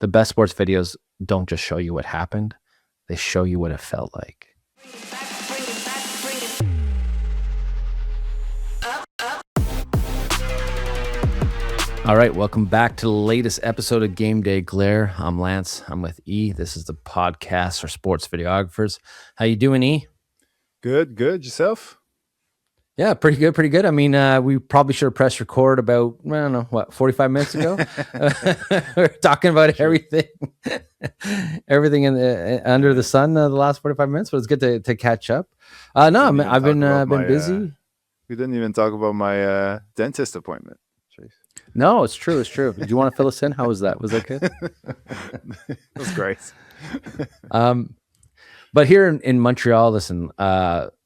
The best sports videos don't just show you what happened, they show you what it felt like. All right, welcome back to the latest episode of Game Day Glare. I'm Lance. I'm with E. This is the podcast for sports videographers. How you doing, E? Good. Yourself? Yeah, pretty good. I mean, we probably should have pressed record about, I don't know, 45 minutes ago? We're talking about everything in under the sun the last 45 minutes, but it's good to catch up. I've been busy. We didn't even talk about my dentist appointment. Jeez. No, it's true. Do you want to fill us in? How was that? Was that good? It was great. But here in Montreal, listen,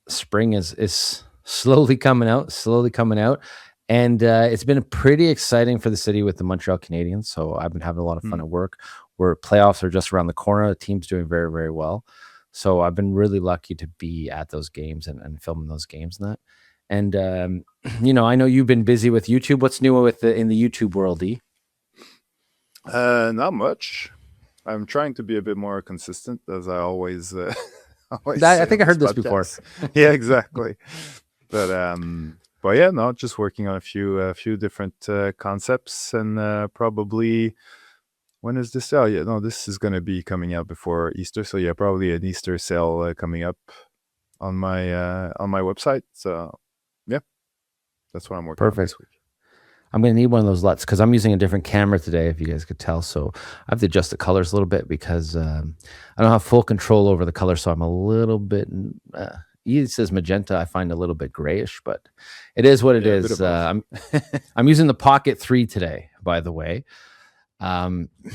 spring is slowly coming out, and it's been pretty exciting for the city with the Montreal Canadiens. So I've been having a lot of fun at work. Where playoffs are just around the corner, the team's doing very, very well. So I've been really lucky to be at those games and filming those games and that. And I know you've been busy with YouTube. What's new in the YouTube world, E? Not much. I'm trying to be a bit more consistent, as I always. I think I heard this before. Yeah, exactly. But yeah, no, just working on a few different concepts, and probably when is this? Oh yeah, no, this is going to be coming out before Easter, so yeah, probably an Easter sale coming up on my website. So yeah, that's what I'm working on this week. I'm going to need one of those LUTs because I'm using a different camera today, if you guys could tell. So I have to adjust the colors a little bit because I don't have full control over the color. So I'm a little bit, it says magenta. I find a little bit grayish, but it is what it is. I'm using the Pocket 3 today, by the way,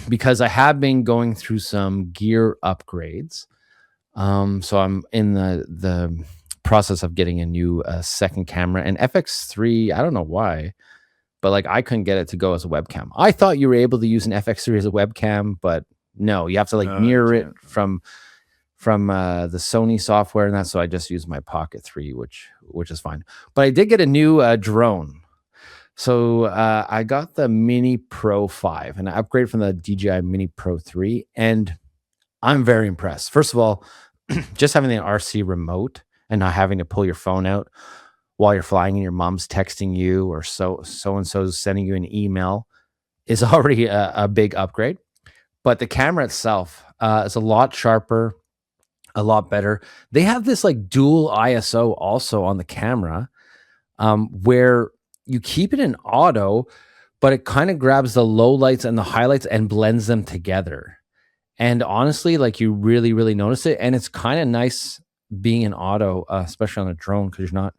because I have been going through some gear upgrades. So I'm in the process of getting a new second camera, and FX3, I don't know why, but like I couldn't get it to go as a webcam. I thought you were able to use an FX3 as a webcam, but no, you have to mirror it from the Sony software and that. So I just used my Pocket 3, which is fine. But I did get a new drone. So I got the Mini Pro 5, and I upgraded from the DJI Mini Pro 3, and I'm very impressed. First of all, just having the RC remote and not having to pull your phone out while you're flying and your mom's texting you or so-and-so's sending you an email is already a big upgrade. But the camera itself is a lot sharper, a lot better. They have this like dual ISO also on the camera where you keep it in auto, but it kind of grabs the low lights and the highlights and blends them together. And honestly, like you really, really notice it. And it's kind of nice being in auto, especially on a drone, because you're not,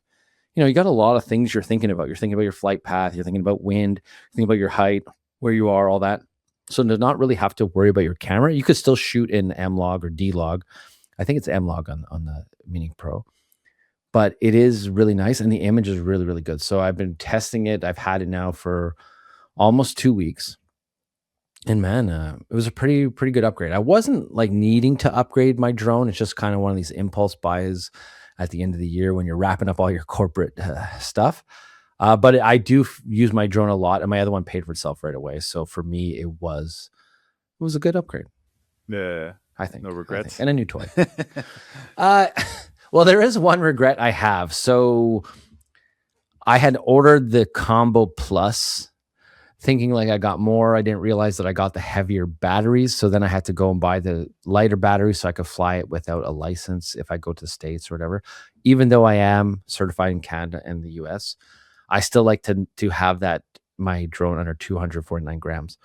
you got a lot of things you're thinking about. You're thinking about your flight path. You're thinking about wind. You're thinking about your height, where you are, all that. So to not really have to worry about your camera, you could still shoot in M-Log or D-Log. I think it's M-Log on the Mini Pro. But it is really nice, and the image is really, really good. So I've been testing it. I've had it now for almost 2 weeks. And man, it was a pretty good upgrade. I wasn't like needing to upgrade my drone. It's just kind of one of these impulse buys at the end of the year when you're wrapping up all your corporate stuff. But I do use my drone a lot, and my other one paid for itself right away. So for me, it was a good upgrade. Yeah, I think. No regrets. And a new toy. Well, there is one regret I have. So I had ordered the Combo Plus thinking like I got more. I didn't realize that I got the heavier batteries. So then I had to go and buy the lighter batteries so I could fly it without a license if I go to the States or whatever. Even though I am certified in Canada and the US, I still like to have my drone under 249 grams.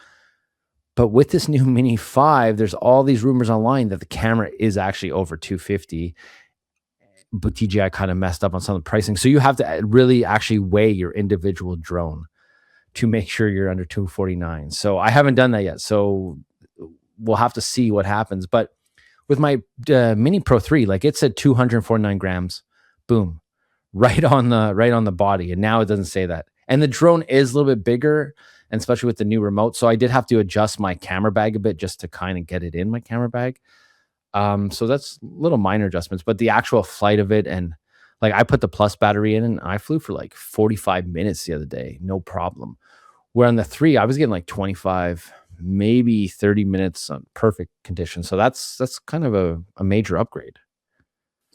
But with this new Mini 5, there's all these rumors online that the camera is actually over 250. But DJI kind of messed up on some of the pricing. So you have to really actually weigh your individual drone to make sure you're under 249. So I haven't done that yet. So we'll have to see what happens. But with my Mini Pro 3, like it said 249 grams, boom, right on the body. And now it doesn't say that. And the drone is a little bit bigger, and especially with the new remote. So I did have to adjust my camera bag a bit just to kind of get it in my camera bag. So that's little minor adjustments, but the actual flight of it, and like I put the Plus battery in and I flew for like 45 minutes the other day, no problem. Where on the 3, I was getting like 25 maybe 30 minutes on perfect condition. So that's kind of a major upgrade.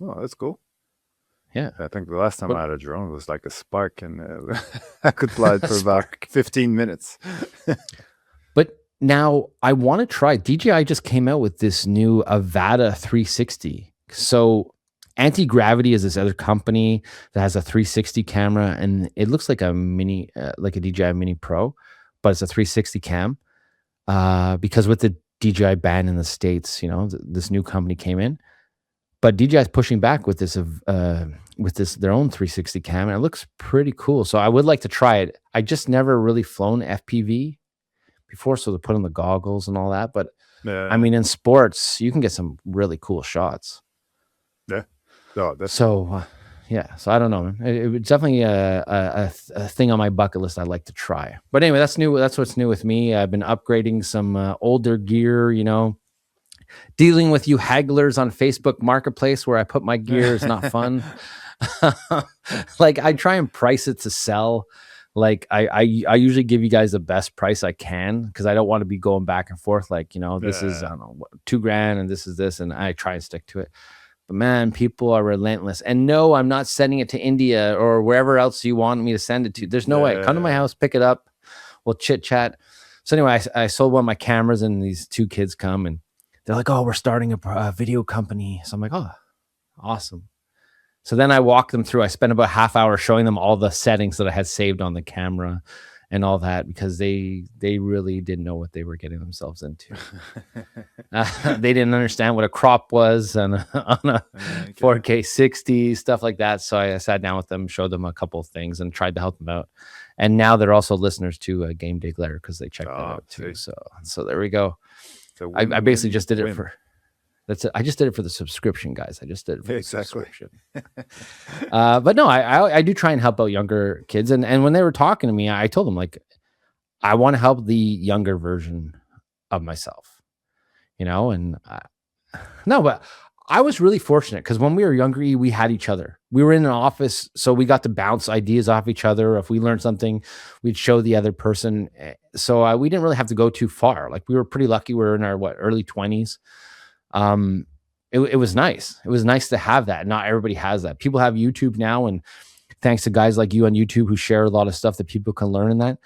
Oh, that's cool. Yeah. I think the last time But I had a drone was like a Spark, and I could fly it for about Spark. 15 minutes. But now I want to try. DJI just came out with this new Avata 360. So Anti-Gravity is this other company that has a 360 camera, and it looks like a mini, like a DJI Mini Pro, but it's a 360 cam. Because with the DJI ban in the States, this new company came in, but DJI is pushing back with this their own 360 cam, and it looks pretty cool. So I would like to try it. I just never really flown FPV before, so to put on the goggles and all that. But I Yeah. mean, in sports, you can get some really cool shots. Yeah. Oh, definitely. So yeah, so I don't know, man. It was definitely a thing on my bucket list I'd like to try. But anyway, that's new. That's what's new with me. I've been upgrading some older gear. Dealing with you hagglers on Facebook Marketplace where I put my gear is not fun. Like I try and price it to sell. Like I usually give you guys the best price I can because I don't want to be going back and forth. Like this is I don't know $2,000 and this is this, and I try and stick to it. But man, people are relentless. And no, I'm not sending it to India or wherever else you want me to send it to. There's no way. Come to my house, pick it up. We'll chit chat. So anyway, I sold one of my cameras, and these two kids come and they're like, "Oh, we're starting a video company." So I'm like, "Oh, awesome." So then I walk them through. I spent about half hour showing them all the settings that I had saved on the camera and all that because they really didn't know what they were getting themselves into. They didn't understand what a crop was on a 4K 60, stuff like that. So I sat down with them, showed them a couple of things, and tried to help them out. And now they're also listeners to Game Day Glare because they checked that out too. So there we go. I basically just did it for that's it. I just did it for the subscription, guys. I just did it for the subscription. But no, I do try and help out younger kids. And when they were talking to me, I told them like, I want to help the younger version of myself, and no, but I was really fortunate because when we were younger, we had each other. We were in an office, so we got to bounce ideas off each other. If we learned something, we'd show the other person. So we didn't really have to go too far. Like we were pretty lucky. We were in our early 20s. It was nice. It was nice to have that. Not everybody has that. People have YouTube now, and thanks to guys like you on YouTube who share a lot of stuff that people can learn in that.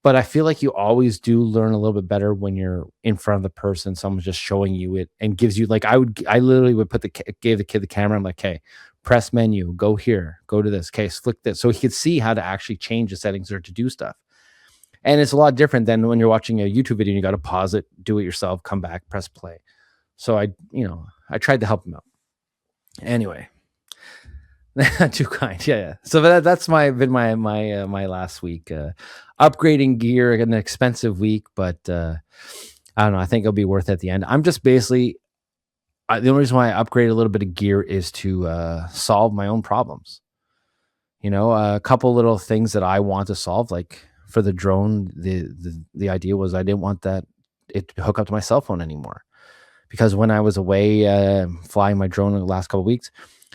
But I feel like you always do learn a little bit better when you're in front of the person. Someone's just showing you it and gives you like I literally would gave the kid the camera. I'm like, hey, press menu, go here, go to this case, flick this, so he could see how to actually change the settings or to do stuff. And it's a lot different than when you're watching a YouTube video and you got to pause it, do it yourself, come back, press play. So I tried to help him out. Anyway, too kind. Yeah. So that's been my last week. Upgrading gear, an expensive week, but I don't know. I think it'll be worth it at the end. I'm just basically the only reason why I upgrade a little bit of gear is to solve my own problems. A couple little things that I want to solve, like for the drone. The idea was I didn't want it to hook up to my cell phone anymore. Because when I was away flying my drone in the last couple of weeks,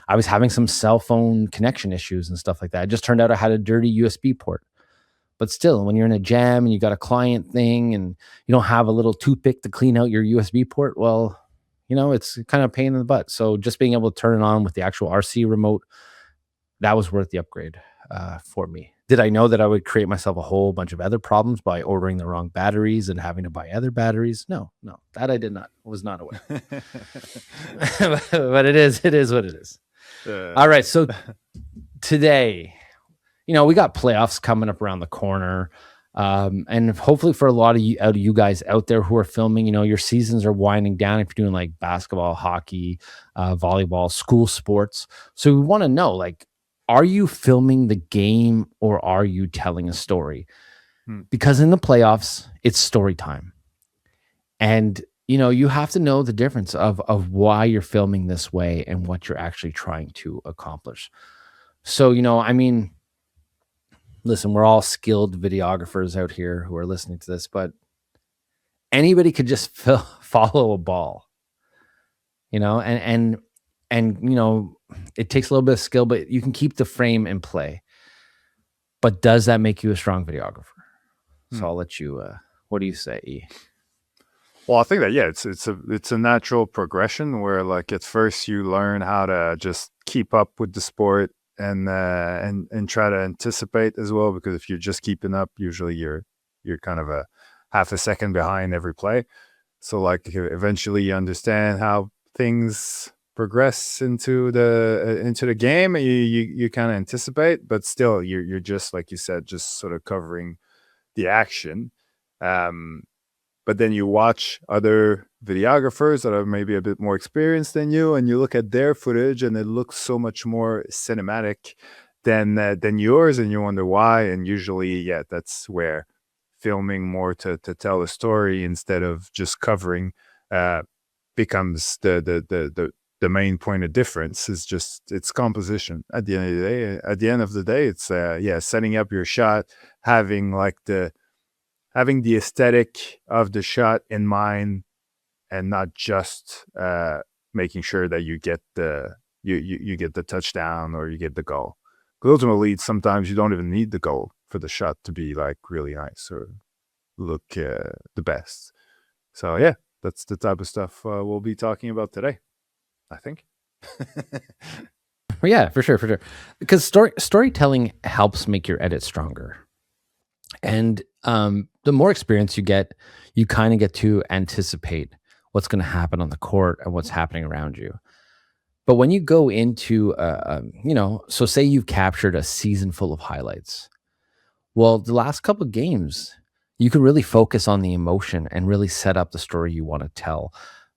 I was having some cell phone connection issues and stuff like that. It just turned out I had a dirty USB port. But still, when you're in a jam and you got a client thing and you don't have a little toothpick to clean out your USB port, well, it's kind of a pain in the butt. So just being able to turn it on with the actual RC remote, that was worth the upgrade for me. Did I know that I would create myself a whole bunch of other problems by ordering the wrong batteries and having to buy other batteries? No, that I did not. Was not aware. But it is what it is. All right. So today, we got playoffs coming up around the corner. And hopefully for a lot of you guys out there who are filming, your seasons are winding down if you're doing like basketball, hockey, volleyball, school sports. So we want to know, like, are you filming the game or are you telling a story? Because in the playoffs, it's story time. And, you have to know the difference of why you're filming this way and what you're actually trying to accomplish. So, listen, we're all skilled videographers out here who are listening to this, but anybody could just follow a ball, and it takes a little bit of skill, but you can keep the frame in play. But does that make you a strong videographer? So I'll let you, what do you say, E? Well, I think that, yeah, it's a natural progression where, like, at first you learn how to just keep up with the sport and try to anticipate as well, because if you're just keeping up, usually you're kind of a half a second behind every play. So, like, eventually you understand how things progress into the game, and you kinda anticipate, but still you're just, like you said, just sort of covering the action. Um but then you watch other videographers that are maybe a bit more experienced than you, and you look at their footage, and it looks so much more cinematic than yours, and you wonder why. And usually, yeah, that's where filming more to tell a story instead of just covering uh, becomes the main point of difference. Is just it's composition at the end of the day. At the end of the day, it's yeah, setting up your shot, having like the aesthetic of the shot in mind, and not just making sure that you get the touchdown or you get the goal. 'Cause ultimately, sometimes you don't even need the goal for the shot to be like really nice or look the best. So yeah, that's the type of stuff we'll be talking about today, I think. Yeah, for sure, for sure. Because storytelling helps make your edit stronger. And the more experience you get, you kind of get to anticipate what's going to happen on the court and what's happening around you. But when you go into, so say you've captured a season full of highlights. Well, the last couple of games, you can really focus on the emotion and really set up the story you want to tell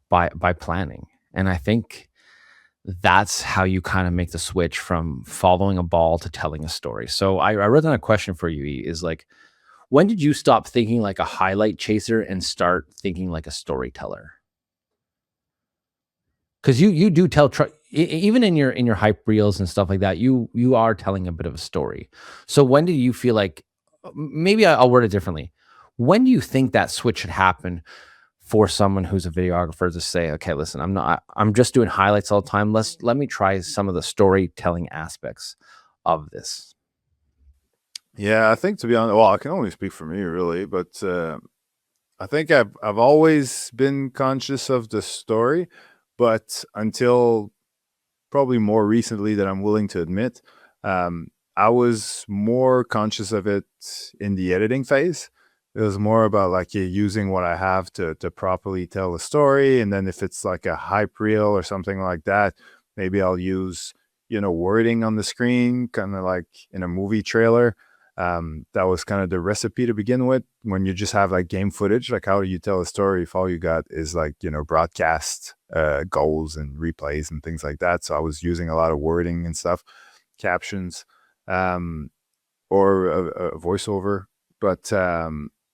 by planning. And I think that's how you kind of make the switch from following a ball to telling a story. So I wrote down a question for you, is like, when did you stop thinking like a highlight chaser and start thinking like a storyteller? Because you do tell even in your hype reels and stuff like that, you are telling a bit of a story. So when did you feel like, maybe I'll word it differently. When do you think that switch should happen for someone who's a videographer to say, okay, listen, I'm just doing highlights all the time. Let me try some of the storytelling aspects of this. Yeah, I think, to be honest, well, I can only speak for me really, but I think I've always been conscious of the story, but until probably more recently that I'm willing to admit, um, I was more conscious of it in the editing phase. It was more about like, yeah, using what I have to properly tell a story, and then if it's like a hype reel or something like that, maybe I'll use wording on the screen, kind of like in a movie trailer. That was kind of the recipe to begin with. When you just have like game footage, like how do you tell a story if all you got is like broadcast goals and replays and things like that? So I was using a lot of wording and stuff, captions, um, or a voiceover. But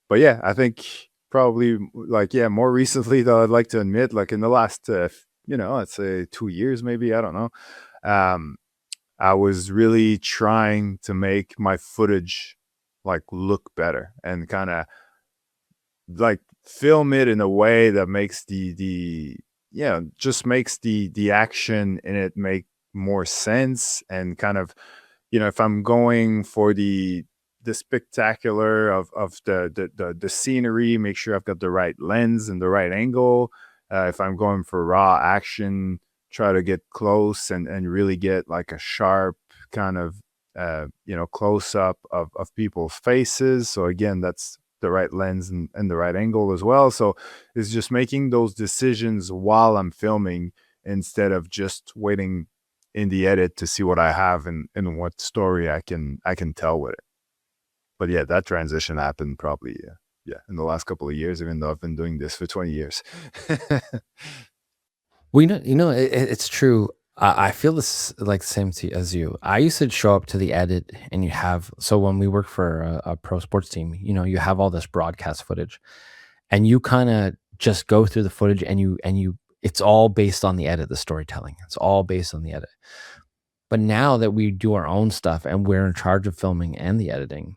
but yeah, I think probably like, yeah, more recently though, I'd like to admit, like in the last let's say 2 years maybe, I don't know. Um, I was really trying to make my footage like look better and kind of like film it in a way that makes the yeah, just makes the action in it make more sense, and kind of, if I'm going for the spectacular of the scenery, make sure I've got the right lens and the right angle. If I'm going for raw action, try to get close and really get like a sharp kind of close up of people's faces. So again, that's the right lens and the right angle as well. So it's just making those decisions while I'm filming, instead of just waiting in the edit to see what I have and what story I can tell with it. But yeah, that transition happened probably yeah, in the last couple of years, even though I've been doing this for 20 years. Well, it's true. I feel this like the same as you. I used to show up to the edit, and you have, so when we work for a pro sports team, you have all this broadcast footage, and you kind of just go through the footage, and it's all based on the edit, the storytelling. It's all based on the edit. But now that we do our own stuff and we're in charge of filming and the editing,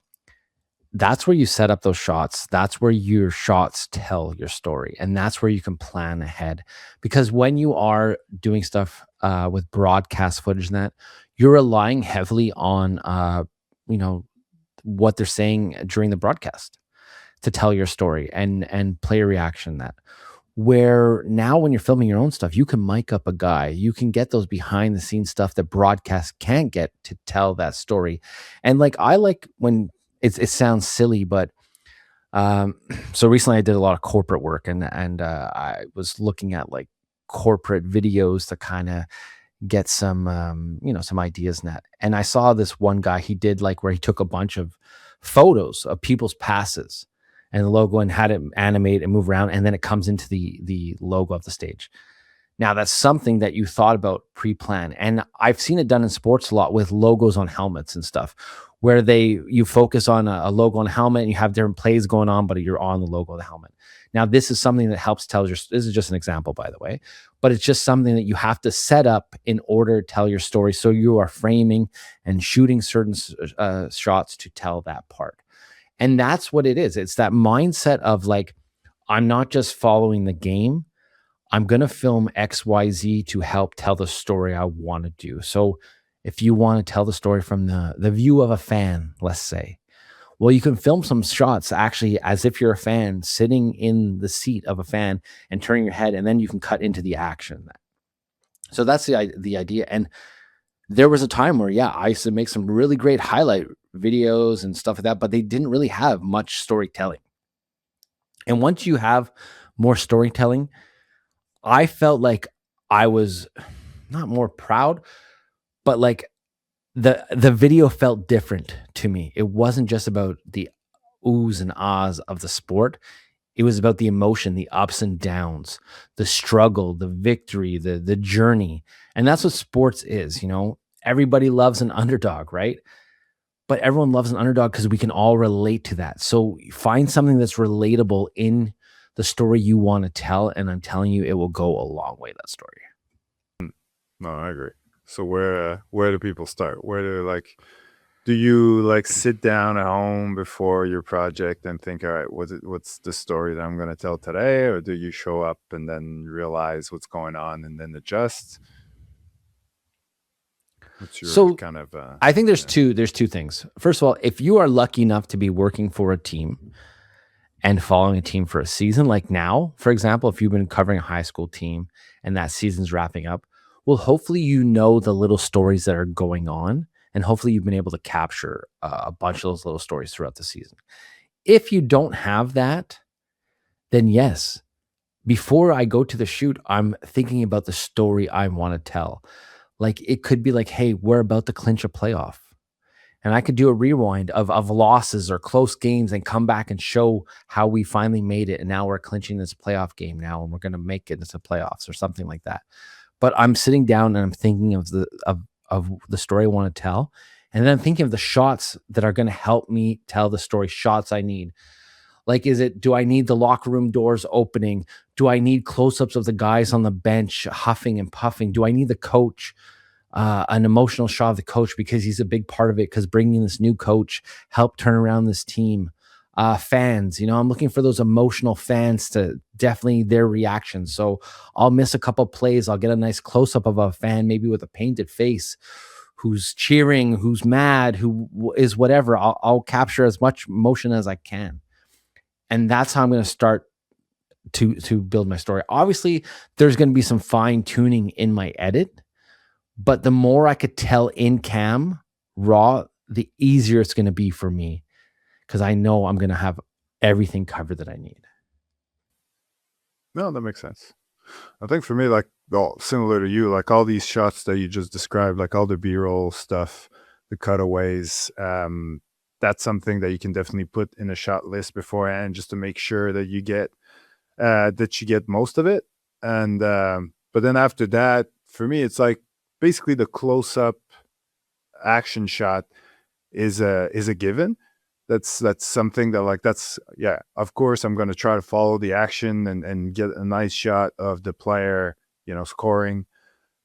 that's where you set up those shots. That's where your shots tell your story. And that's where you can plan ahead. Because when you are doing stuff with broadcast footage and that, you're relying heavily on you know, what they're saying during the broadcast to tell your story and play a reaction that. where now when you're filming your own stuff, you can mic up a guy. You can get those behind the scenes stuff that broadcast can't get to tell that story. And like I like when it sounds silly, but so recently I did a lot of corporate work and I was looking at like corporate videos to kind of get some some ideas in that. And I saw this one guy, he did like where he took a bunch of photos of people's passes and the logo and had it animate and move around and then it comes into the logo of the stage. Now that's something that you thought about pre-plan. And I've seen it done in sports a lot with logos on helmets and stuff where you focus on a logo on a helmet and you have different plays going on, but you're on the logo of the helmet. Now, this is something that helps tell this is just an example, by the way, but it's just something that you have to set up in order to tell your story. So you are framing and shooting certain shots to tell that part. And that's what it is. It's that mindset of like, I'm not just following the game. I'm going to film XYZ to help tell the story I want to do. So if you want to tell the story from the view of a fan, let's say, well, you can film some shots actually as if you're a fan sitting in the seat of a fan and turning your head, and then you can cut into the action. So that's the idea. And there was a time where, yeah, I used to make some really great highlight videos and stuff like that, but they didn't really have much storytelling. And once you have more storytelling, I felt like I was not more proud, but like the video felt different to me. It wasn't just about the oohs and ahs of the sport. It was about the emotion, the ups and downs, the struggle, the victory, the journey. And that's what sports is, you know. Everybody loves an underdog, right? But everyone loves an underdog because we can all relate to that. So find something that's relatable in the story you want to tell, and I'm telling you, it will go a long way, that story. No, I agree. So where do people start? Where do you like sit down at home before your project and think, all right, what's the story that I'm going to tell today? Or do you show up and then realize what's going on and then adjust? What's your So kind of I think yeah. there's two things. First of all, if you are lucky enough to be working for a team and following a team for a season, like now, for example, if you've been covering a high school team and that season's wrapping up, well, hopefully you know the little stories that are going on, and hopefully you've been able to capture a bunch of those little stories throughout the season. If you don't have that, then yes, before I go to the shoot, I'm thinking about the story I want to tell. Like it could be like, hey, we're about to clinch a playoff. And I could do a rewind of losses or close games and come back and show how we finally made it. And now we're clinching this playoff game now and we're going to make it into playoffs or something like that. But I'm sitting down and I'm thinking of the story I want to tell. And then I'm thinking of the shots that are going to help me tell the story, shots I need. Like, do I need the locker room doors opening? Do I need close ups of the guys on the bench huffing and puffing? Do I need the coach, an emotional shot of the coach because he's a big part of it? Because bringing this new coach helped turn around this team. Fans, I'm looking for those emotional fans to definitely their reactions. So I'll miss a couple plays. I'll get a nice close up of a fan, maybe with a painted face, who's cheering, who's mad, who is whatever. I'll capture as much emotion as I can, and that's how I'm going to start to build my story. Obviously, there's going to be some fine tuning in my edit, but the more I could tell in cam raw, the easier it's going to be for me because I know I'm going to have everything covered that I need. No, that makes sense. I think for me, like, well, similar to you, like all these shots that you just described, like all the B-roll stuff, the cutaways, that's something that you can definitely put in a shot list beforehand, just to make sure that you get most of it. And but then after that, for me, it's like basically the close-up action shot is a given. That's something that, like, that's, yeah, of course I'm going to try to follow the action and get a nice shot of the player, scoring.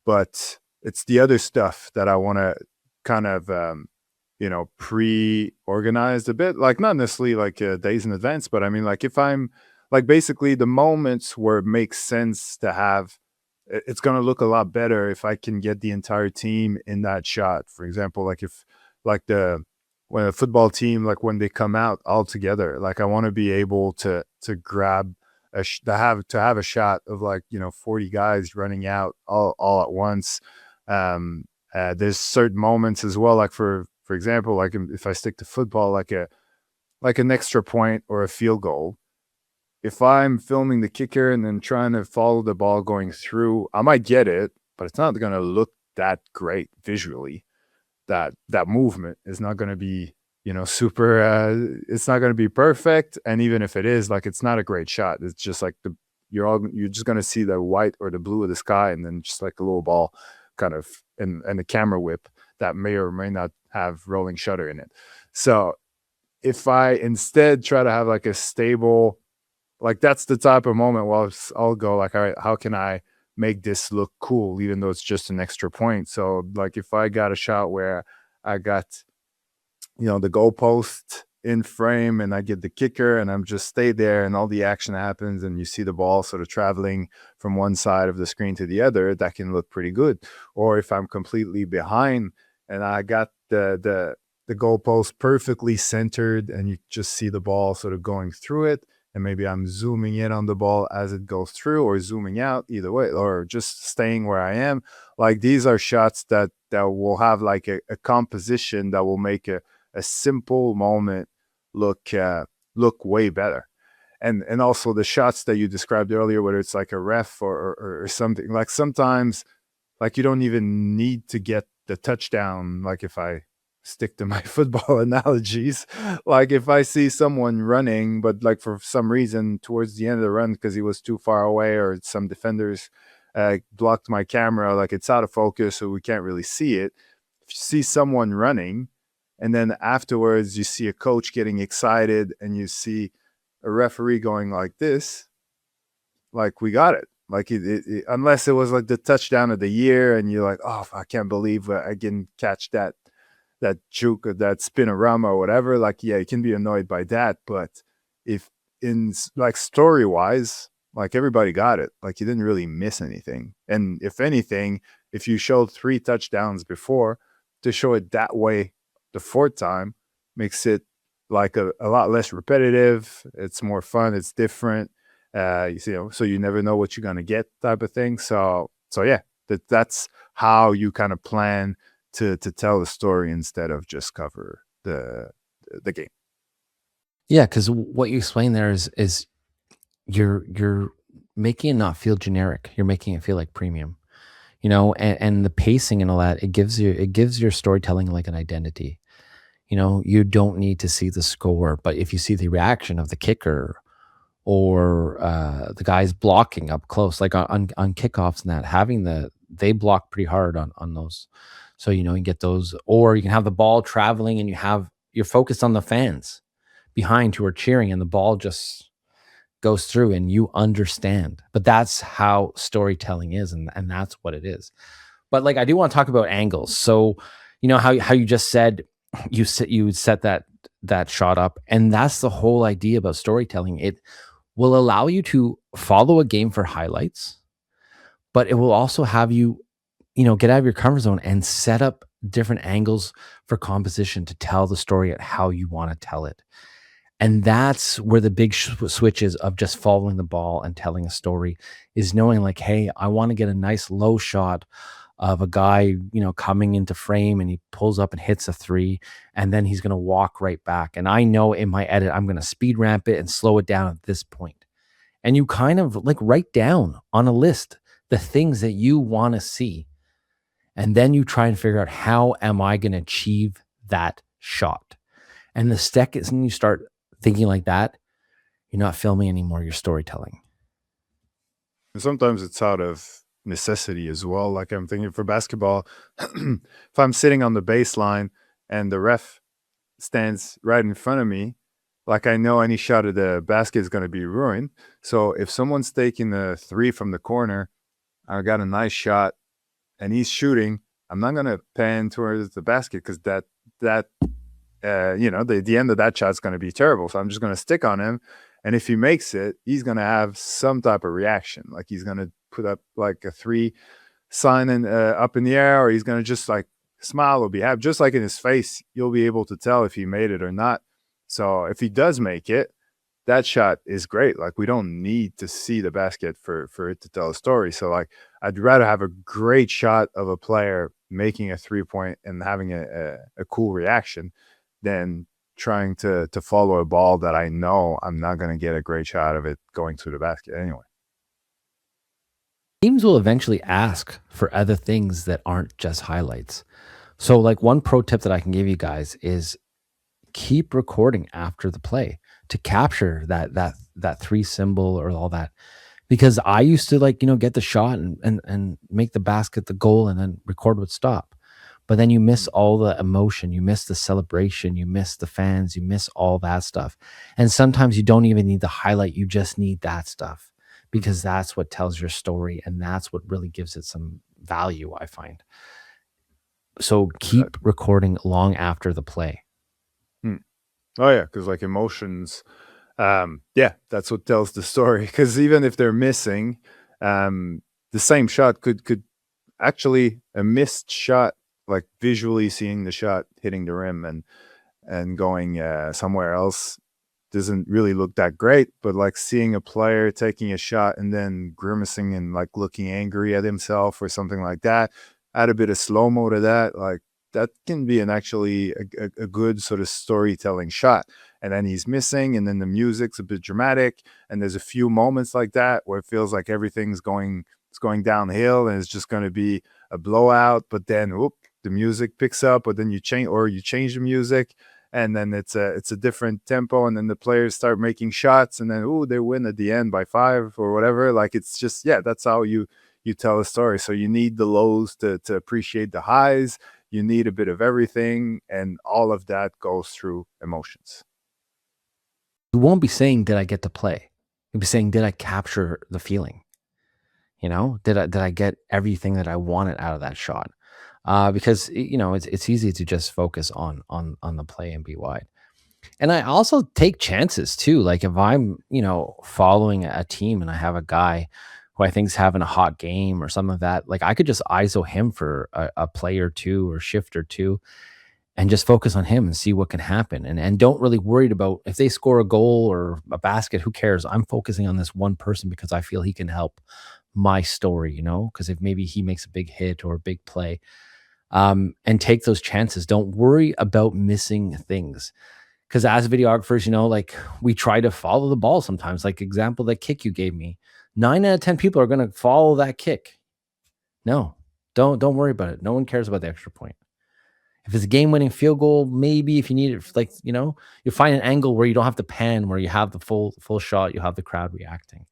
But it's the other stuff that I want to kind of pre-organized a bit, like not necessarily like days in advance, but I mean, like, if I'm like, basically the moments where it makes sense to have, it's going to look a lot better if I can get the entire team in that shot. For example, like if, like, when a football team, like when they come out all together, like I want to be able to grab to have a shot of like 40 guys running out all at once. There's certain moments as well, like for example, like if I stick to football, like an extra point or a field goal. If I'm filming the kicker and then trying to follow the ball going through, I might get it, but it's not going to look that great visually. That movement is not going to be super. It's not going to be perfect, and even if it is, like, it's not a great shot. It's just like you're just going to see the white or the blue of the sky, and then just like a little ball, kind of, and a camera whip that may or may not have rolling shutter in it. So if I instead try to have like a stable, like, that's the type of moment where I'll go like, all right, how can I make this look cool, even though it's just an extra point? So like if I got a shot where I got, the goalpost in frame and I get the kicker and I'm just stay there and all the action happens and you see the ball sort of traveling from one side of the screen to the other, that can look pretty good. Or if I'm completely behind and I got the goalpost perfectly centered and you just see the ball sort of going through it, and maybe I'm zooming in on the ball as it goes through or zooming out, either way, or just staying where I am. Like, these are shots that will have like a composition that will make a simple moment look way better. And also the shots that you described earlier, whether it's like a ref or something, like sometimes, like, you don't even need to get the touchdown. Like, if I stick to my football analogies, like if I see someone running, but like for some reason towards the end of the run, because he was too far away or some defenders blocked my camera, like it's out of focus, so we can't really see it. If you see someone running, and then afterwards you see a coach getting excited, and you see a referee going like this, like, we got it. Like, unless it was like the touchdown of the year, and you're like, oh, I can't believe I didn't catch that juke or that spinorama or whatever. Like, yeah, you can be annoyed by that, but if in like story wise, like, everybody got it. Like, you didn't really miss anything. And if anything, if you showed 3 touchdowns before, to show it that way the fourth time makes it like a lot less repetitive. It's more fun. It's different. So you never know what you're gonna get, type of thing. So yeah, that's how you kind of plan to tell the story instead of just cover the game. Yeah, because what you explained there is you're making it not feel generic. You're making it feel like premium. And the pacing and all that, it gives your storytelling like an identity. You don't need to see the score, but if you see the reaction of the kicker or the guys blocking up close, like on kickoffs and that, they block pretty hard on those. So you get those, or you can have the ball traveling and you're focused on the fans behind who are cheering, and the ball just goes through and you understand. But that's how storytelling is, and that's what it is. But like, I do want to talk about angles. So how you just said you would set that shot up, and that's the whole idea about storytelling. It will allow you to follow a game for highlights, but it will also have you, get out of your comfort zone and set up different angles for composition to tell the story at how you want to tell it. And that's where the big switches of just following the ball and telling a story is knowing, like, hey, I want to get a nice low shot of a guy, coming into frame, and he pulls up and hits a three, and then he's going to walk right back. And I know in my edit, I'm going to speed ramp it and slow it down at this point. And you kind of like write down on a list the things that you want to see. And then you try and figure out, how am I going to achieve that shot? And the second you start thinking like that, you're not filming anymore, you're storytelling. And sometimes it's out of necessity as well. Like, I'm thinking for basketball, if I'm sitting on the baseline and the ref stands right in front of me, like, I know any shot of the basket is going to be ruined. So if someone's taking the three from the corner, I got a nice shot, and he's shooting, I'm not going to pan towards the basket, because the end of that shot is going to be terrible. So I'm just going to stick on him. And if he makes it, he's going to have some type of reaction. Like, he's going to put up like a 3 sign up in the air, or he's going to just like smile or be happy. Just like in his face, you'll be able to tell if he made it or not. So if he does make it, that shot is great. Like, we don't need to see the basket for it to tell a story. So, like, I'd rather have a great shot of a player making a 3 point and having a cool reaction than trying to follow a ball that I know I'm not gonna get a great shot of it going to the basket anyway. Teams will eventually ask for other things that aren't just highlights. So, like one pro tip that I can give you guys is keep recording after the play to capture that three symbol or all that. Because I used to like, get the shot and make the basket the goal and then record would stop. But then you miss Mm, all the emotion, you miss the celebration, you miss the fans, you miss all that stuff. And sometimes you don't even need the highlight, you just need that stuff because mhm. that's what tells your story and that's what really gives it some value, I find. So keep Exactly. recording long after the play. Mm. Oh, yeah, because like, emotions, yeah, that's what tells the story. Because even if they're missing, the same shot could actually a missed shot, like, visually seeing the shot hitting the rim and going, somewhere else doesn't really look that great, but, like, seeing a player taking a shot and then grimacing and, like, looking angry at himself or something like that, add a bit of slow-mo to that, like, that can be an actually a good sort of storytelling shot, and then he's missing, and then the music's a bit dramatic, and there's a few moments like that where it feels like everything's going it's going downhill, and it's just gonna be a blowout, but then, oop, the music picks up, but then you change the music, and then it's a different tempo, and then the players start making shots, and then, ooh, they win at the end by 5 or whatever. Like, it's just, yeah, that's how you tell a story. So you need the lows to appreciate the highs. You need a bit of everything, and all of that goes through emotions. You won't be saying, "Did I get to play?" You'll be saying, "Did I capture the feeling?" Did I get everything that I wanted out of that shot? Because it's easy to just focus on the play and be wide. And I also take chances too. Like if I'm following a team and I have a guy who I think's having a hot game or something like that, like I could just ISO him for a play or two or shift or two and just focus on him and see what can happen. And don't really worry about if they score a goal or a basket, who cares? I'm focusing on this one person because I feel he can help my story, because if maybe he makes a big hit or a big play, and take those chances. Don't worry about missing things. Because as videographers, like we try to follow the ball sometimes. Like example, that kick you gave me, 9 out of 10 people are going to follow that kick. No, don't worry about it. No one cares about the extra point. If it's a game-winning field goal, maybe if you need it, like you find an angle where you don't have to pan, where you have the full shot, you have the crowd reacting.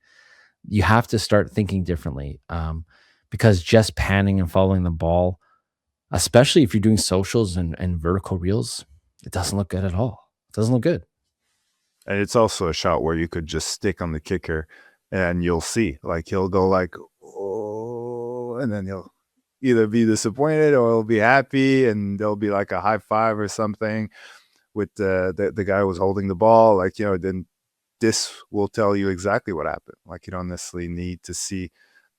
You have to start thinking differently, because just panning and following the ball, especially if you're doing socials and vertical reels, it doesn't look good at all. It doesn't look good. And it's also a shot where you could just stick on the kicker, and you'll see, like, he'll go like, oh, and then he'll either be disappointed or he'll be happy, and there'll be like a high five or something with the guy who was holding the ball. Like, then this will tell you exactly what happened. Like, you don't necessarily need to see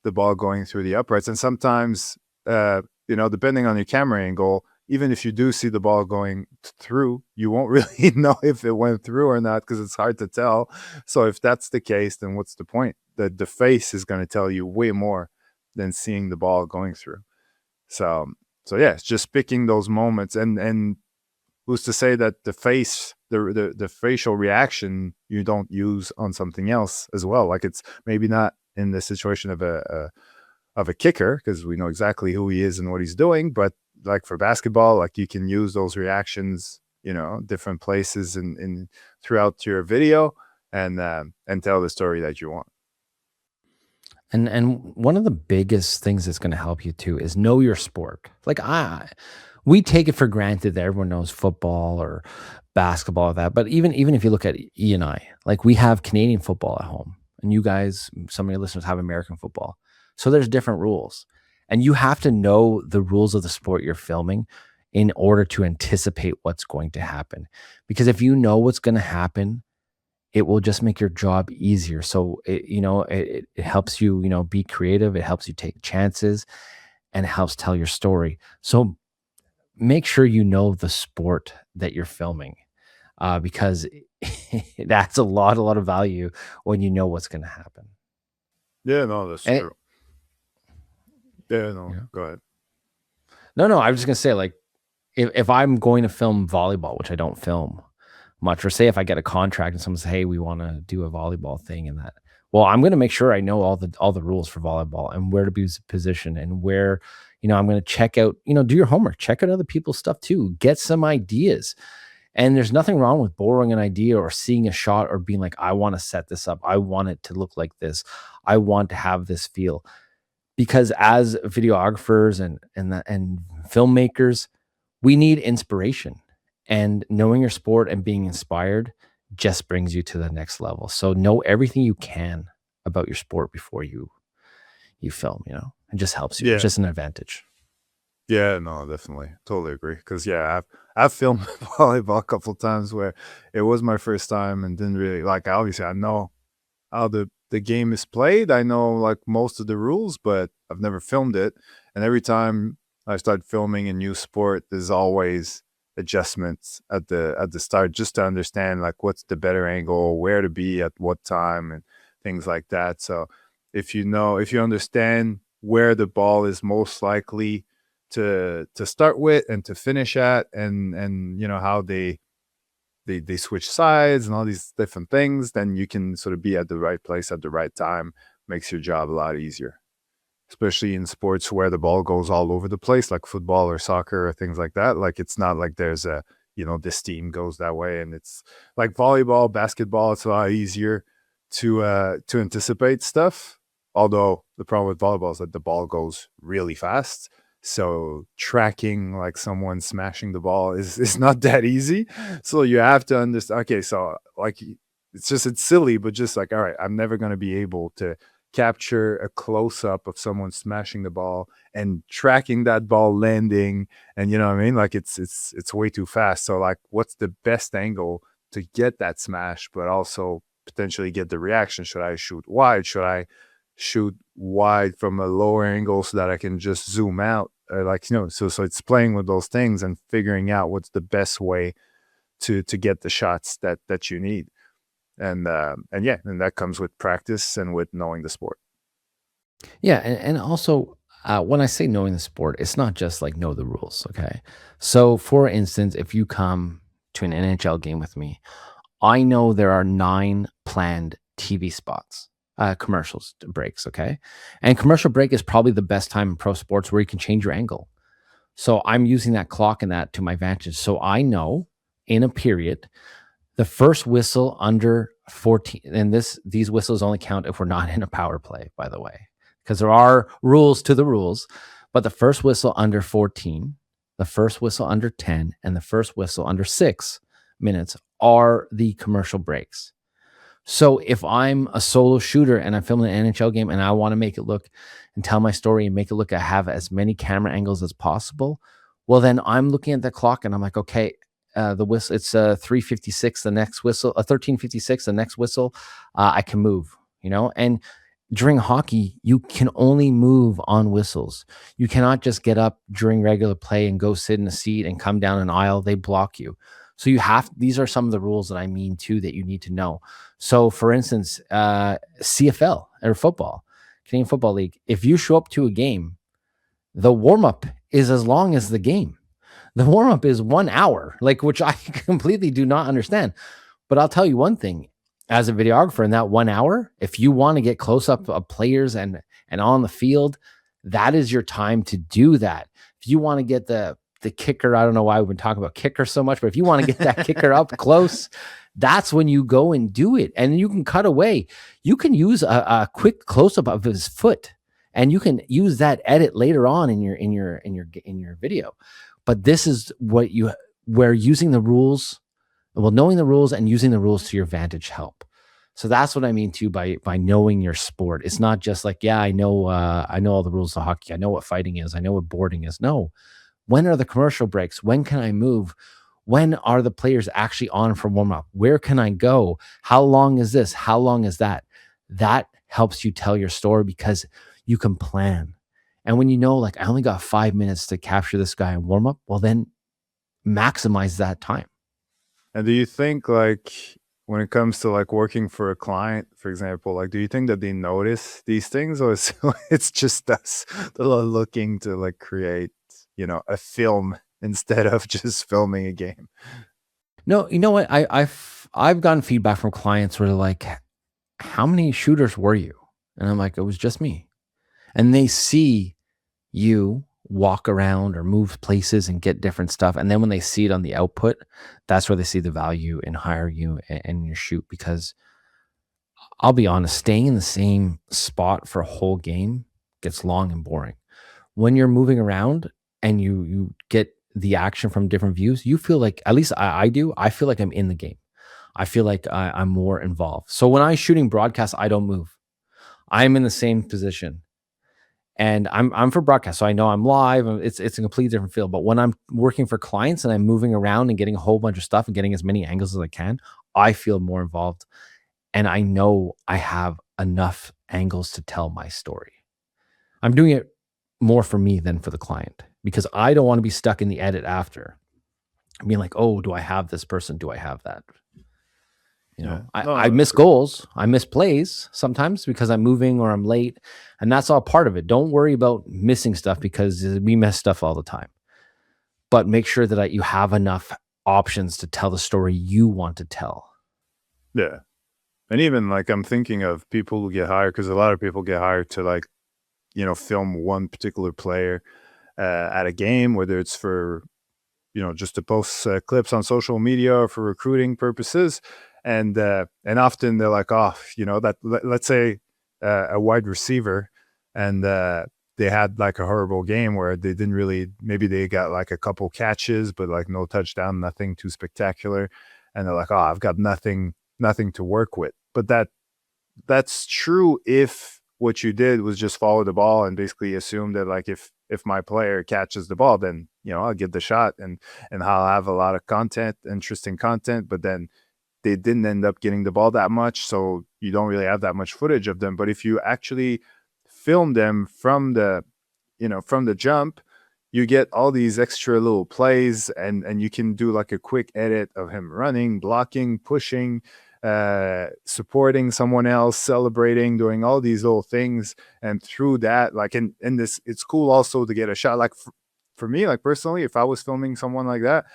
the ball going through the uprights. And sometimes, depending on your camera angle, even if you do see the ball going through, you won't really know if it went through or not because it's hard to tell. So if that's the case, then what's the point? The face is going to tell you way more than seeing the ball going through. So yeah, it's just picking those moments, and who's to say that the facial reaction you don't use on something else as well? Like, it's maybe not in the situation of a kicker because we know exactly who he is and what he's doing, but like for basketball, like, you can use those reactions, different places in throughout your video, and tell the story that you want. And one of the biggest things that's going to help you too is know your sport. Like we take it for granted that everyone knows football or basketball or that, but even if you look at E and I, like we have Canadian football at home, and you guys, some of your listeners have American football, so there's different rules, and you have to know the rules of the sport you're filming in order to anticipate what's going to happen. Because if you know what's going to happen, it will just make your job easier. So it helps you, be creative. It helps you take chances, and it helps tell your story. So make sure you know the sport that you're filming, because it adds a lot of value when you know what's going to happen. Yeah, no, that's And it, true. Yeah, you no, know, go ahead. no, I was just gonna say, like, if I'm going to film volleyball, which I don't film much, or say if I get a contract and someone says, "Hey, we want to do a volleyball thing," and that, well, I'm gonna make sure I know all the rules for volleyball and where to be positioned and where, I'm gonna check out, do your homework, check out other people's stuff too, get some ideas. And there's nothing wrong with borrowing an idea or seeing a shot or being like, I want to set this up. I want it to look like this. I want to have this feel. Because as videographers and filmmakers, we need inspiration. And knowing your sport and being inspired just brings you to the next level. So know everything you can about your sport before you film, It just helps you. It's Yeah. just an advantage. Yeah, no, definitely. Totally agree. Because yeah, I've filmed volleyball a couple times where it was my first time and didn't really like obviously I know how the game is played. I know like most of the rules, but I've never filmed it. And every time I start filming a new sport, there's always adjustments at the start just to understand like what's the better angle, where to be at what time and things like that. So if you understand where the ball is most likely to start with and to finish at and you know how they switch sides and all these different things, then you can sort of be at the right place at the right time. Makes your job a lot easier, especially in sports where the ball goes all over the place, like football or soccer or things like that. Like it's not like there's a, this team goes that way. And it's like volleyball, basketball, it's a lot easier to anticipate stuff. Although the problem with volleyball is that the ball goes really fast. So tracking like someone smashing the ball is not that easy. So you have to understand. Okay, so like it's silly, but just like all right, I'm never gonna be able to capture a close up of someone smashing the ball and tracking that ball landing, and you know what I mean? Like it's way too fast. So like what's the best angle to get that smash but also potentially get the reaction? Should I shoot wide? Should I shoot wide from a lower angle so that I can just zoom out? Like so it's playing with those things and figuring out what's the best way to get the shots that you need. And yeah, and that comes with practice and with knowing the sport. Yeah, and also, when I say knowing the sport, it's not just like know the rules, okay? So, for instance, if you come to an NHL game with me, I know there are 9 planned TV spots, commercials breaks, okay? And commercial break is probably the best time in pro sports where you can change your angle. So, I'm using that clock and that to my advantage. So, I know in a period the first whistle under 14, and these whistles only count if we're not in a power play, by the way, because there are rules to the rules. But the first whistle under 14, the first whistle under 10, and the first whistle under 6 minutes are the commercial breaks. So if I'm a solo shooter and I'm filming an NHL game and I want to make it look and tell my story and make it look, I have as many camera angles as possible. Well, then I'm looking at the clock and I'm like, okay, the whistle, it's 3:56. The next whistle, 13:56. The next whistle, I can move. And during hockey, you can only move on whistles. You cannot just get up during regular play and go sit in a seat and come down an aisle. They block you. So these are some of the rules that I mean too that you need to know. So for instance, CFL or football, Canadian Football League, if you show up to a game, the warm up is as long as the game. The warm up is 1 hour, like which I completely do not understand. But I'll tell you one thing: as a videographer, in that 1 hour, if you want to get close up of players and on the field, that is your time to do that. If you want to get the kicker, I don't know why we've been talking about kicker so much, but if you want to get that kicker up close, that's when you go and do it. And you can cut away. You can use a quick close up of his foot, and you can use that edit later on in your video. But this is where using the rules, well, knowing the rules and using the rules to your advantage help. So that's what I mean too by knowing your sport. It's not just like, yeah, I know all the rules of hockey. I know what fighting is. I know what boarding is. No, when are the commercial breaks? When can I move? When are the players actually on for warm up? Where can I go? How long is this? How long is that? That helps you tell your story because you can plan. And when you know, like, I only got 5 minutes to capture this guy in warm up, well, then maximize that time. And do you think like when it comes to like working for a client, for example, like do you think that they notice these things, or is it's just us that are looking to like create, a film instead of just filming a game? No, you know what? I've gotten feedback from clients where they're like, "How many shooters were you?" And I'm like, "It was just me." And they see you walk around or move places and get different stuff. And then when they see it on the output, that's where they see the value in hiring you and your shoot. Because I'll be honest, staying in the same spot for a whole game gets long and boring. When you're moving around and you get the action from different views, you feel like, at least I do, I feel like I'm in the game. I feel like I'm more involved. So when I'm shooting broadcast, I don't move. I'm in the same position. And I'm for broadcast, so I know I'm live. It's a completely different feel. But when I'm working for clients and I'm moving around and getting a whole bunch of stuff and getting as many angles as I can, I feel more involved, and I know I have enough angles to tell my story. I'm doing it more for me than for the client because I don't want to be stuck in the edit after being like, oh, do I have this person? Do I have that? Yeah. I No, miss goals. I miss plays sometimes because I'm moving or I'm late. And that's all part of it. Don't worry about missing stuff because we miss stuff all the time. But make sure that you have enough options to tell the story you want to tell. yeah. And even like I'm thinking of people who get hired, because a lot of people get hired to like, film one particular player at a game, whether it's for, just to post clips on social media or for recruiting purposes. And often they're like, oh, let's say a wide receiver, and they had like a horrible game where they didn't really, maybe they got like a couple catches, but like no touchdown, nothing too spectacular. And they're like, oh, I've got nothing to work with. But that's true if what you did was just follow the ball and basically assume that like if my player catches the ball, then I'll get the shot and I'll have a lot of content, interesting content. But then they didn't end up getting the ball that much, so you don't really have that much footage of them. But if you actually film them from the jump, you get all these extra little plays, and you can do like a quick edit of him running, blocking, pushing, supporting someone else, celebrating, doing all these little things. And through that, like in this, it's cool also to get a shot. Like for me, like personally, if I was filming someone like that,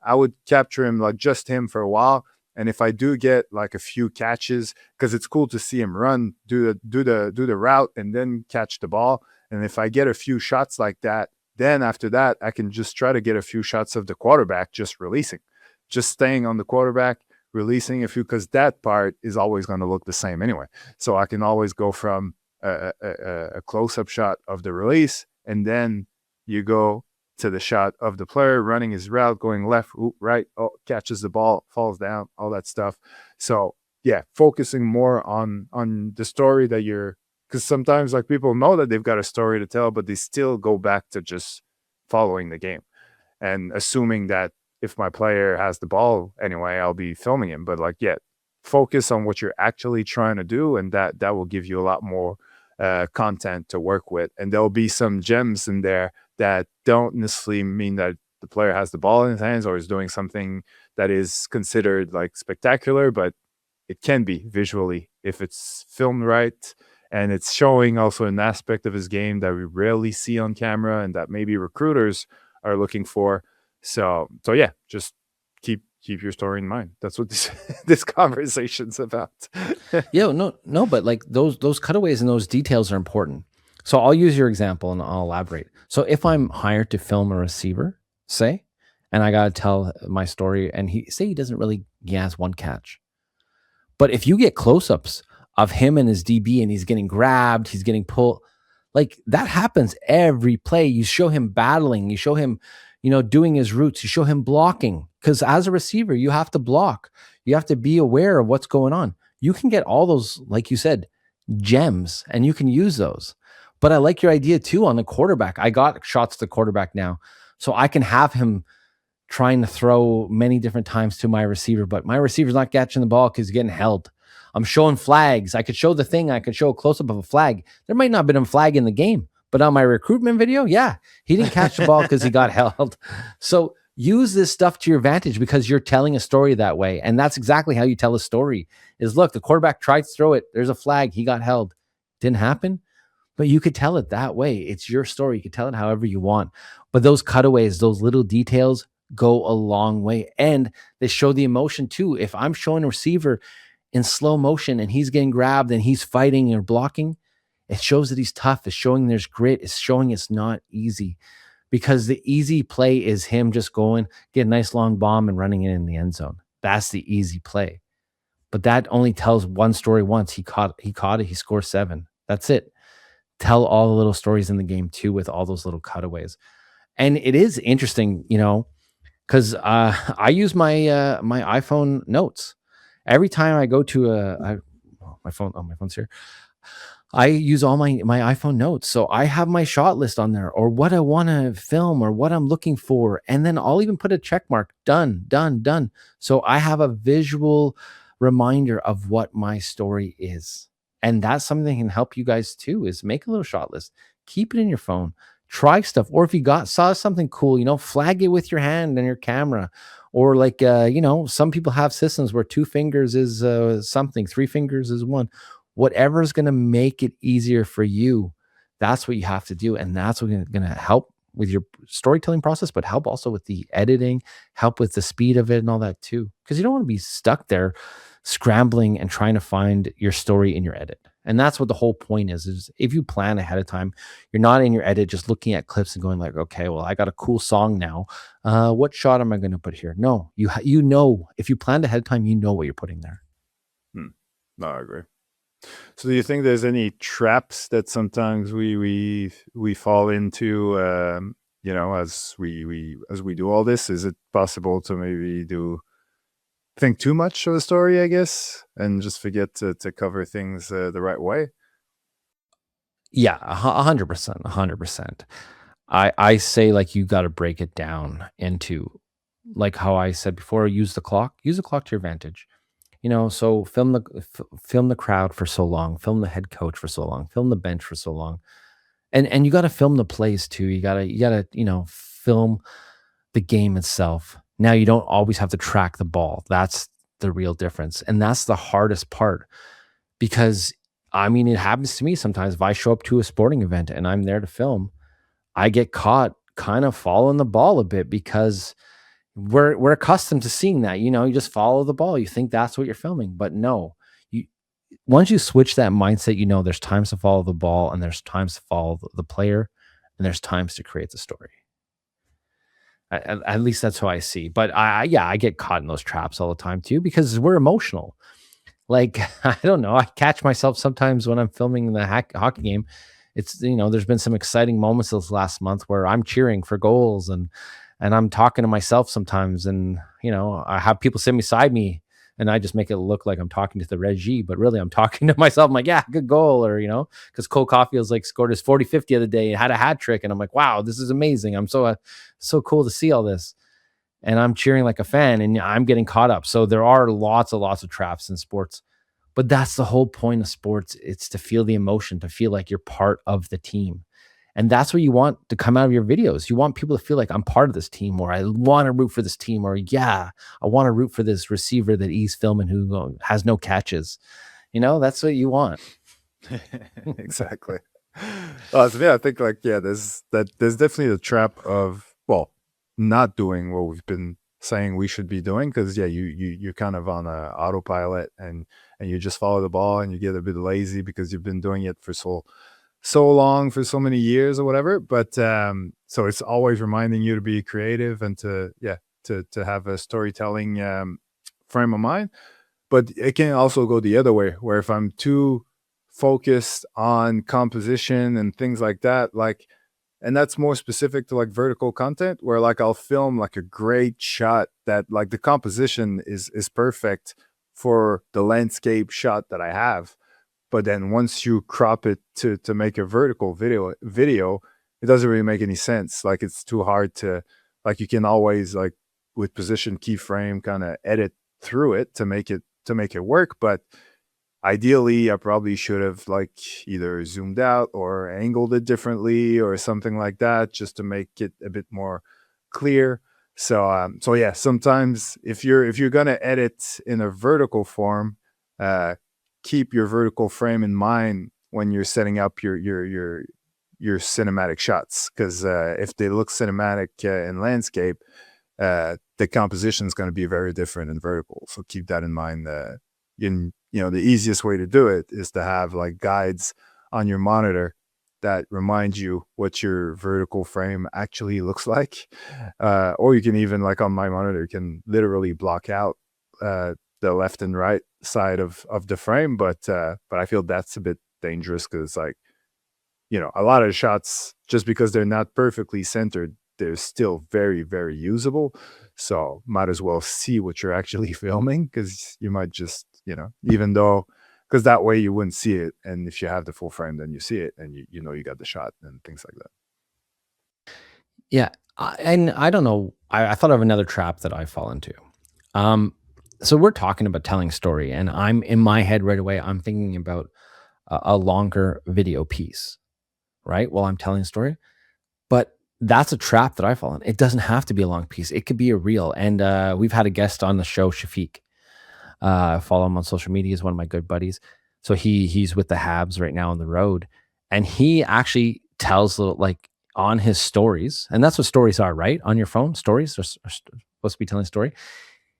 I would capture him, like just him for a while. And if I do get like a few catches, because it's cool to see him run, do the route, and then catch the ball. And if I get a few shots like that, then after that, I can just try to get a few shots of the quarterback just releasing, just staying on the quarterback, releasing a few, because that part is always going to look the same anyway. So I can always go from a close-up shot of the release, and then you go to the shot of the player running his route, going left, right, catches the ball, falls down, all that stuff. So yeah, focusing more on the story that you're, because sometimes like people know that they've got a story to tell, but they still go back to just following the game and assuming that if my player has the ball anyway, I'll be filming him. But like, yeah, focus on what you're actually trying to do, and that will give you a lot more content to work with. And there'll be some gems in there that don't necessarily mean that the player has the ball in his hands or is doing something that is considered like spectacular, but it can be visually if it's filmed right, and it's showing also an aspect of his game that we rarely see on camera and that maybe recruiters are looking for. So yeah, just keep your story in mind. That's what this this conversation's about. Yeah, no, but like those cutaways and those details are important. So I'll use your example and I'll elaborate. So if I'm hired to film a receiver, say, and I gotta tell my story, and he has one catch. But if you get close-ups of him and his DB and he's getting grabbed, he's getting pulled, like that happens every play. You show him battling, you show him, doing his routes, you show him blocking. Because as a receiver, you have to block. You have to be aware of what's going on. You can get all those, like you said, gems, and you can use those. But I like your idea too on the quarterback. I got shots to the quarterback now. So I can have him trying to throw many different times to my receiver, but my receiver's not catching the ball because he's getting held. I'm showing flags. I could show the thing. I could show a close up of a flag. There might not have been a flag in the game, but on my recruitment video, yeah, he didn't catch the ball because he got held. So use this stuff to your advantage because you're telling a story that way. And that's exactly how you tell a story is look, the quarterback tried to throw it. There's a flag. He got held. Didn't happen. But you could tell it that way. It's your story. You could tell it however you want. But those cutaways, those little details go a long way. And they show the emotion too. If I'm showing a receiver in slow motion and he's getting grabbed and he's fighting or blocking, it shows that he's tough. It's showing there's grit. It's showing it's not easy because the easy play is him just going, get a nice long bomb and running it in the end zone. That's the easy play. But that only tells one story once. He caught it, he scores 7. That's it. Tell all the little stories in the game too with all those little cutaways. And it is interesting, because I use my iPhone notes every time I go to my phone. Oh, my phone's here. I use all my iPhone notes. So I have my shot list on there or what I want to film or what I'm looking for. And then I'll even put a check mark, done, done, done. So I have a visual reminder of what my story is. And that's something that can help you guys too, is make a little shot list, keep it in your phone, try stuff. Or if you saw something cool, flag it with your hand and your camera. Or like, some people have systems where 2 fingers is something, 3 fingers is one. Whatever is going to make it easier for you, that's what you have to do. And that's what's going to help with your storytelling process, but help also with the editing, help with the speed of it and all that too. Because you don't want to be stuck there scrambling and trying to find your story in your edit. And that's what the whole point is if you plan ahead of time, you're not in your edit just looking at clips and going like, okay, well, I got a cool song now. What shot am I going to put here? No, you know, if you planned ahead of time, you know what you're putting there. No, I agree. So do you think there's any traps that sometimes we fall into, as we do all this? Is it possible to maybe think too much of the story, I guess, and just forget to cover things the right way? Yeah, 100%, 100%. I say like you got to break it down into like how I said before, use the clock to your advantage. So film the crowd for so long, film the head coach for so long, film the bench for so long. And you got to film the plays too. You got to film the game itself. Now you don't always have to track the ball. That's the real difference. And that's the hardest part because I mean it happens to me sometimes if I show up to a sporting event and I'm there to film, I get caught kind of following the ball a bit because we're accustomed to seeing that. You just follow the ball. You think that's what you're filming, but no. You Once you switch that mindset, there's times to follow the ball and there's times to follow the player and there's times to create the story. At least that's how I see. But yeah, I get caught in those traps all the time too because we're emotional. Like I don't know, I catch myself sometimes when I'm filming the hockey game. It's there's been some exciting moments this last month where I'm cheering for goals and I'm talking to myself sometimes, and I have people sit beside me, and I just make it look like I'm talking to the regie, but really I'm talking to myself. I'm like, yeah, good goal, or because Cole Caulfield's like scored his 45th the other day and had a hat trick, and I'm like, wow, this is amazing. I'm so cool to see all this, and I'm cheering like a fan, and I'm getting caught up. So there are lots of traps in sports, but that's the whole point of sports. It's to feel the emotion, to feel like you're part of the team. And that's what you want to come out of your videos. You want people to feel like I'm part of this team, or I want to root for this team, or yeah, I want to root for this receiver that he's filming who has no catches. That's what you want. Exactly. So yeah, I think like there's definitely the trap of not doing what we've been saying we should be doing because you're kind of on a autopilot and you just follow the ball and you get a bit lazy because you've been doing it for so long for so many years or whatever. But so it's always reminding you to be creative and to have a storytelling frame of mind. But it can also go the other way, where if I'm too focused on composition and things like that, and that's more specific to like vertical content, where like I'll film like a great shot that like the composition is perfect for the landscape shot that I have. But then once you crop it to make a vertical video, it doesn't really make any sense. Like it's too hard to, like you can always like with position keyframe kind of edit through it to make it work. But ideally I probably should have like either zoomed out or angled it differently or something like that just to make it a bit more clear. So yeah, sometimes if you're gonna edit in a vertical form, uh, keep your vertical frame in mind when you're setting up your cinematic shots, because if they look cinematic in landscape, the composition is going to be very different in vertical. So keep that in mind. The easiest way to do it is to have like guides on your monitor that remind you what your vertical frame actually looks like. Or you can even, like on my monitor, you can literally block out the left and right side of the frame. But I feel that's a bit dangerous, because like, a lot of the shots, just because they're not perfectly centered, they're still very, very usable. So might as well see what you're actually filming, because you might just, even though, because that way you wouldn't see it. And if you have the full frame, then you see it and you got the shot and things like that. Yeah, and I don't know. I thought of another trap that I fall into. Um, so we're talking about telling story, and I'm in my head right away. I'm thinking about a longer video piece, right? While I'm telling a story, but that's a trap that I fall in. It doesn't have to be a long piece. It could be a reel. And we've had a guest on the show, Shafiq. I follow him on social media. He's one of my good buddies. So he's with the Habs right now on the road, and he actually tells like on his stories, and that's what stories are, right? On your phone, stories are supposed to be telling a story.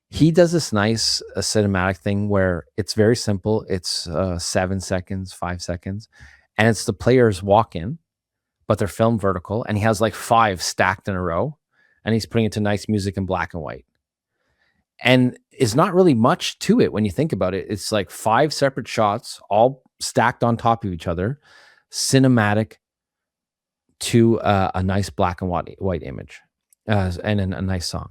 He does this nice cinematic thing where it's very simple. It's 7 seconds, 5 seconds, and it's the players walk in, but they're filmed vertical, and he has like five stacked in a row, and he's putting it to nice music in black and white. And it's not really much to it when you think about it. It's like five separate shots, all stacked on top of each other, cinematic to a nice black and white image, and a nice song.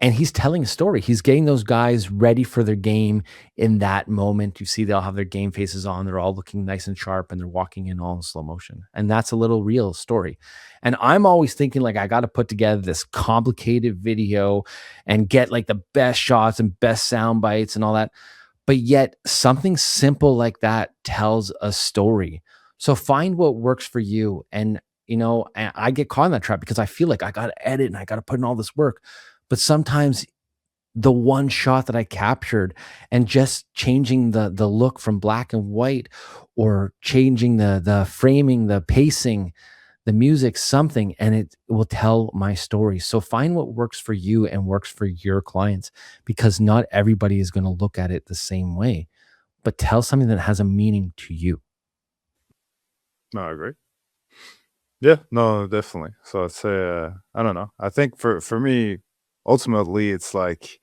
And he's telling a story. He's getting those guys ready for their game in that moment. You see, they'll have their game faces on. They're all looking nice and sharp, and they're walking in all in slow motion. And that's a little real story. And I'm always thinking like I got to put together this complicated video and get like the best shots and best sound bites and all that. But yet something simple like that tells a story. So find what works for you. And I get caught in that trap because I feel like I got to edit and I got to put in all this work. But sometimes the one shot that I captured and just changing the look from black and white, or changing the framing, the pacing, the music, something, and it will tell my story. So find what works for you and works for your clients, because not everybody is going to look at it the same way, but tell something that has a meaning to you. No, I agree. Yeah, no, definitely. So I'd say, I don't know. I think for me, ultimately, it's like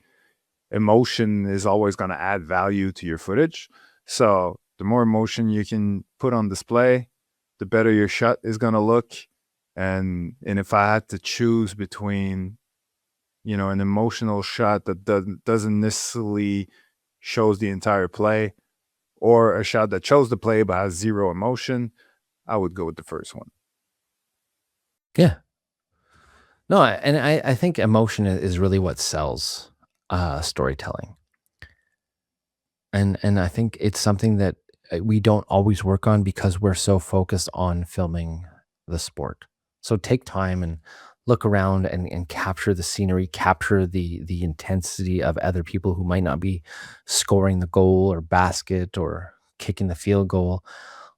emotion is always going to add value to your footage. So the more emotion you can put on display, the better your shot is going to look. And if I had to choose between, an emotional shot that doesn't necessarily shows the entire play, or a shot that shows the play but has zero emotion, I would go with the first one. Yeah. No, and I think emotion is really what sells storytelling. And I think it's something that we don't always work on because we're so focused on filming the sport. So take time and look around and capture the scenery, capture the intensity of other people who might not be scoring the goal or basket or kicking the field goal.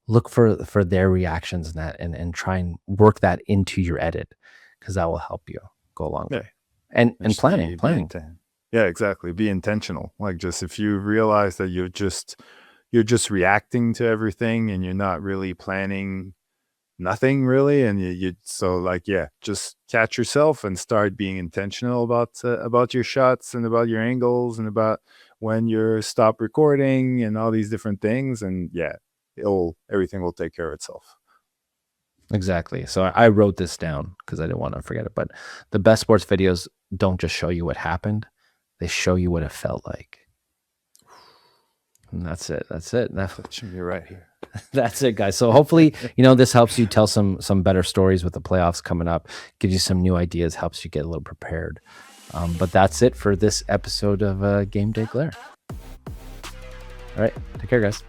Look for their reactions and that, and try and work that into your edit, because that will help you go a long Yeah. way. And Just planning. yeah, exactly. Be intentional. Like, just if you realize that you're just reacting to everything and you're not really planning nothing really, and you so like, yeah, just catch yourself and start being intentional about your shots and about your angles and about when you're stop recording and all these different things, and yeah, it'll everything will take care of itself. Exactly. So I wrote this down because I didn't want to forget it. But the best sports videos don't just show you what happened; they show you what it felt like. And that's it. That's it. Should be right here. That's it, guys. So hopefully, this helps you tell some better stories with the playoffs coming up. Gives you some new ideas. Helps you get a little prepared. But that's it for this episode of Game Day Glare. All right. Take care, guys.